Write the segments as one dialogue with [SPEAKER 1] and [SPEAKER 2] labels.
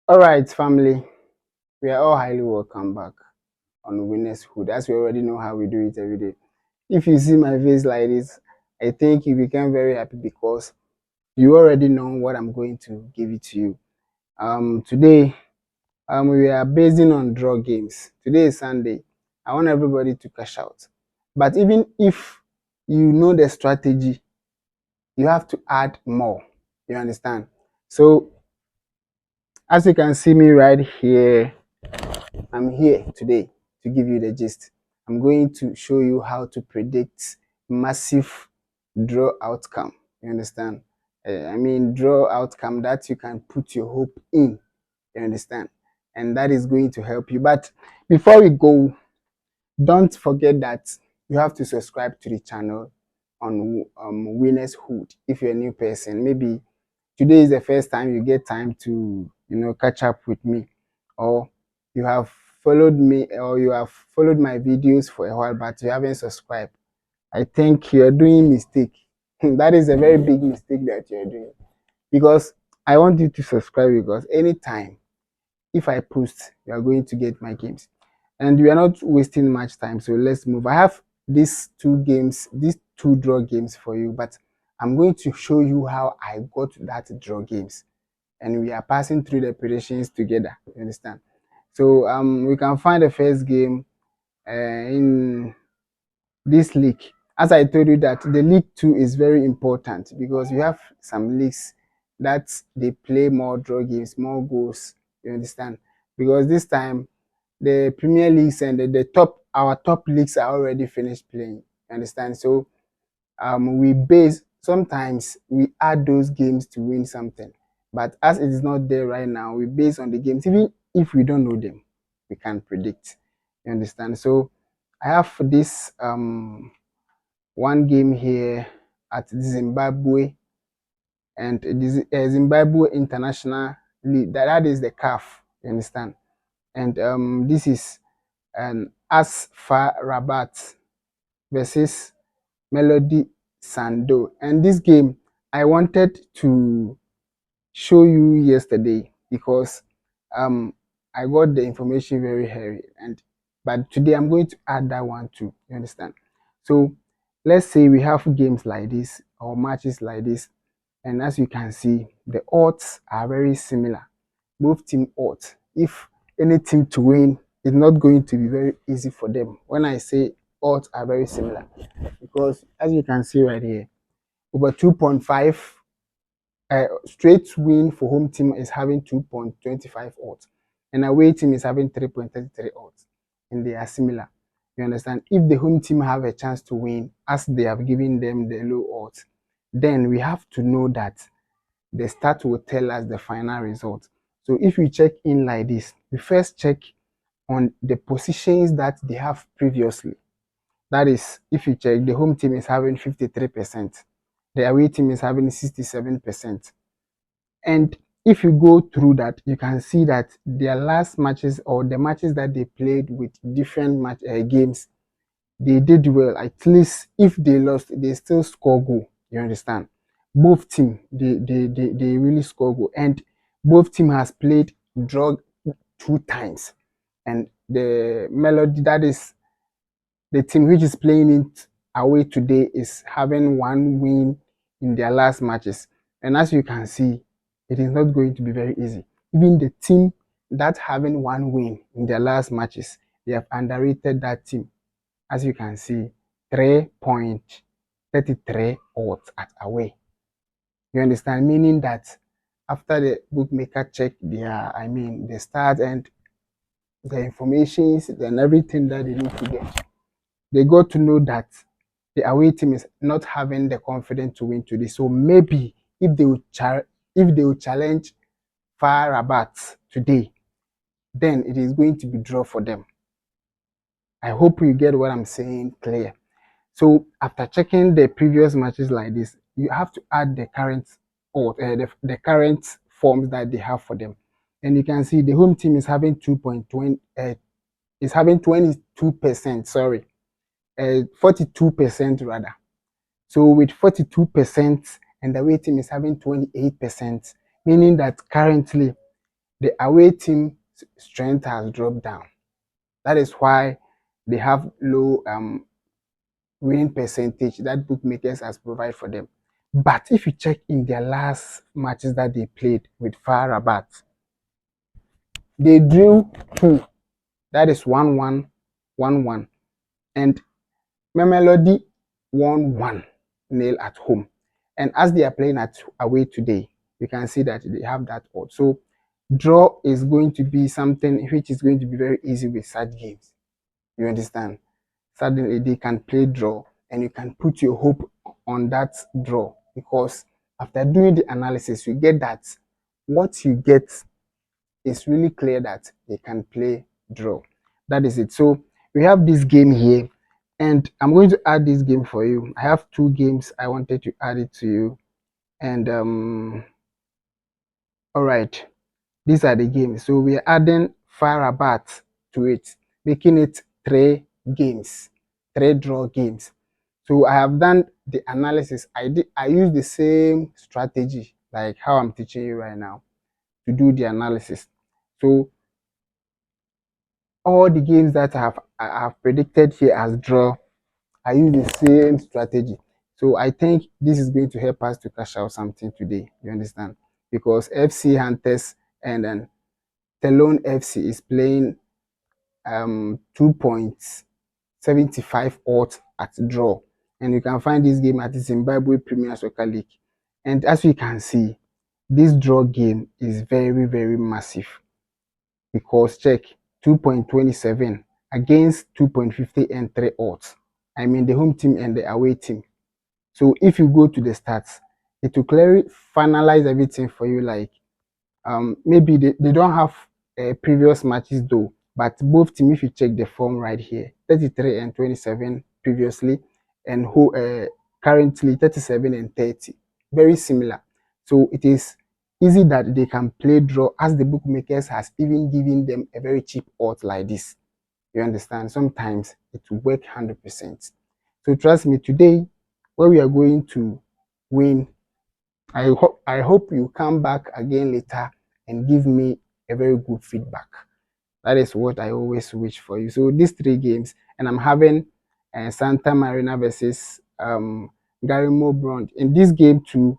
[SPEAKER 1] All right, family, we are all highly welcome back on Winners Hood, as we already know how we do it every day. If you see my face like this, I think you become very happy because you already know what I'm going to give it to you. Today, we are basing on draw games. Today is Sunday. I want everybody to cash out. But even if you know the strategy, you have to add more. You understand? So, as you can see me right here, I'm here today to give you the gist. I'm going to show you how to predict massive draw outcome. You understand? Draw outcome that you can put your hope in. You understand? And that is going to help you. But before we go, don't forget that you have to subscribe to the channel on Winners Hood if you're a new person. Maybe today is the first time you get time to catch up with me, or you have followed me, or you have followed my videos for a while but you haven't subscribed. I think you're doing mistake. That is a very big mistake that you're doing, because I want you to subscribe, because anytime if I post, you are going to get my games. And we are not wasting much time, so let's move. I have these two draw games for you, but I'm going to show you how I got that draw games, and we are passing through the predictions together. You understand? So we can find the first game in this league. As I told you that the League 2 is very important, because you have some leagues that they play more draw games, more goals. You understand? Because this time the Premier Leagues and our top leagues are already finished playing. You understand? So we base, sometimes we add those games to win something, but as it is not there right now, we base on the games. Even if we don't know them, we can predict. You understand? So I have this one game here at Zimbabwe, and this Zimbabwe International League. That is the CAF. You understand? And this is an Asfar Rabat versus Melody Sando. And this game I wanted to show you yesterday, because um I got the information very hairy, and but today I'm going to add that one too. You understand? So let's say we have games like this or matches like this, and as you can see, the odds are very similar. Both team odds. If any team to win, it's not going to be very easy for them. When I say odds are very similar, because as you can see right here, over 2.5 straight win for home team is having 2.25 odds, and away team is having 3.33 odds, and they are similar. You understand? If the home team have a chance to win, as they have given them the low odds, then we have to know that the start will tell us the final result. So if we check in like this, we first check on the positions that they have previously. That is, if you check, the home team is having 53%, the away team is having 67%. And if you go through that, you can see that their last matches, or the matches that they played with different games, they did well. At least if they lost, they still score goal. You understand? Both team, they really score goal, and both team has played draw two times. And the Melody, that is the team which is playing it away today, is having one win in their last matches. And as you can see, it is not going to be very easy. Even the team that having one win in their last matches, they have underrated that team. As you can see, 3.33 odds at away. You understand? Meaning that after the bookmaker check the start and the informations and everything that they need to get, they got to know that the away team is not having the confidence to win today. So maybe if they will challenge Far Rabat today, then it is going to be draw for them. I hope you get what I'm saying clear. So after checking the previous matches like this, you have to add the current, or the current forms that they have for them, and you can see the home team is having 2.20 is having 22%. Sorry, 42% rather. So with 42%, and the away team is having 28%, meaning that currently the away team strength has dropped down. That is why they have low winning percentage that bookmakers has provided for them. But if you check in their last matches that they played with Far Rabat, they drew two. That is 1-1, 1-1. And Mamelodi won 1-0 at home. And as they are playing at away today, you can see that they have that odd. So draw is going to be something which is going to be very easy with such games. You understand? Suddenly they can play draw and you can put your hope on that draw, because after doing the analysis, you get that what you get is really clear that they can play draw. That is it. So we have this game here, and I'm going to add this game for you. I have two games I wanted to add it to you, and all right, these are the games. So we are adding Farabat to it, making it three games, three draw games. So I have done the analysis. I used the same strategy like how I'm teaching you right now to do the analysis. So all the games that I have predicted here as draw, I use the same strategy. So I think this is going to help us to cash out something today. You understand? Because FC Hunters and then Telone FC is playing 2.75 odds at draw. And you can find this game at the Zimbabwe Premier Soccer League. And as you can see, this draw game is very, very massive, because check 2.27 against 2.50 and 3 odds. I mean the home team and the away team. So if you go to the stats, it will clearly finalize everything for you. Like maybe they don't have previous matches though, but both teams, if you check the form right here, 33 and 27 previously, and who currently 37 and 30, very similar. So it is easy that they can play draw, as the bookmakers has even given them a very cheap odds like this. You understand? Sometimes it will work 100%. So trust me, today where we are going to win, I hope you come back again later and give me a very good feedback. That is what I always wish for you. So these three games, and I'm having Santa Marina versus Garimo Brond. In this game too,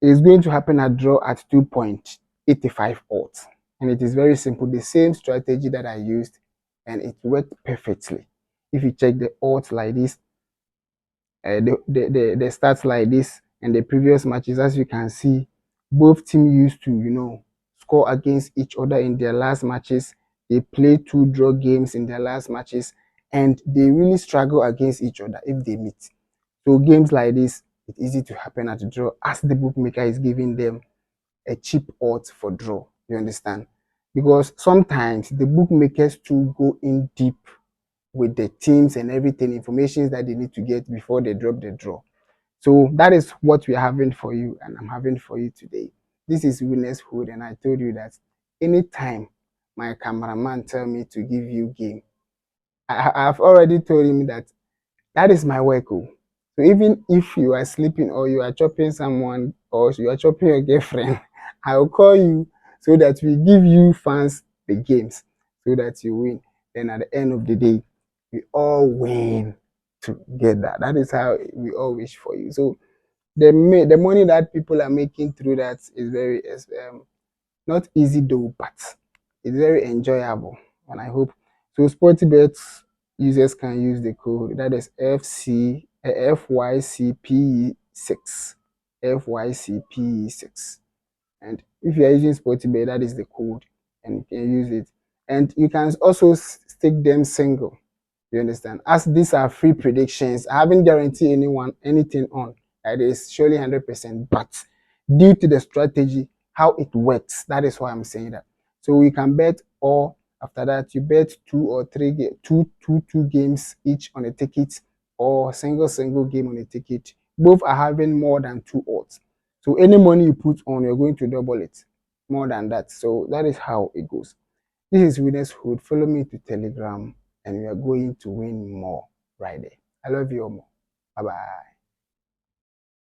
[SPEAKER 1] it is going to happen at draw at 2.85 odds. And it is very simple, the same strategy that I used, and it worked perfectly. If you check the odds like this, the stats like this, and the previous matches, as you can see, both teams used to, score against each other in their last matches. They play two draw games in their last matches, and they really struggle against each other if they meet. So games like this, it's easy to happen at a draw, as the bookmaker is giving them a cheap odds for draw. You understand? Because sometimes the bookmakers too go in deep with the teams and everything, information that they need to get before they drop the draw. So that is what we are having for you, and I'm having for you today. This is Winners Hood, and I told you that anytime my cameraman tell me to give you game, I've already told him that that is my work. Oh. So even if you are sleeping or you are chopping someone or you are chopping your girlfriend, I will call you so that we give you fans the games so that you win. Then at the end of the day, we all win together. That is how we all wish for you. So the money that people are making through that is very not easy though, but it's very enjoyable, and I hope so. Sportybet users can use the code that is FYCPE6, FYCPE6, and if you are using Sportybet, that is the code, and you can use it, and you can also stick them single. You understand? As these are free predictions, I haven't guaranteed anyone anything on. It is surely 100%, but due to the strategy, how it works, that is why I'm saying that. So you can bet, or after that, you bet two games each on a ticket, or single game on a ticket. Both are having more than 2 odds. So any money you put on, you're going to double it, more than that. So that is how it goes. This is Winners Hood. Follow me to Telegram, and we are going to win more right there. I love you all more. Bye bye.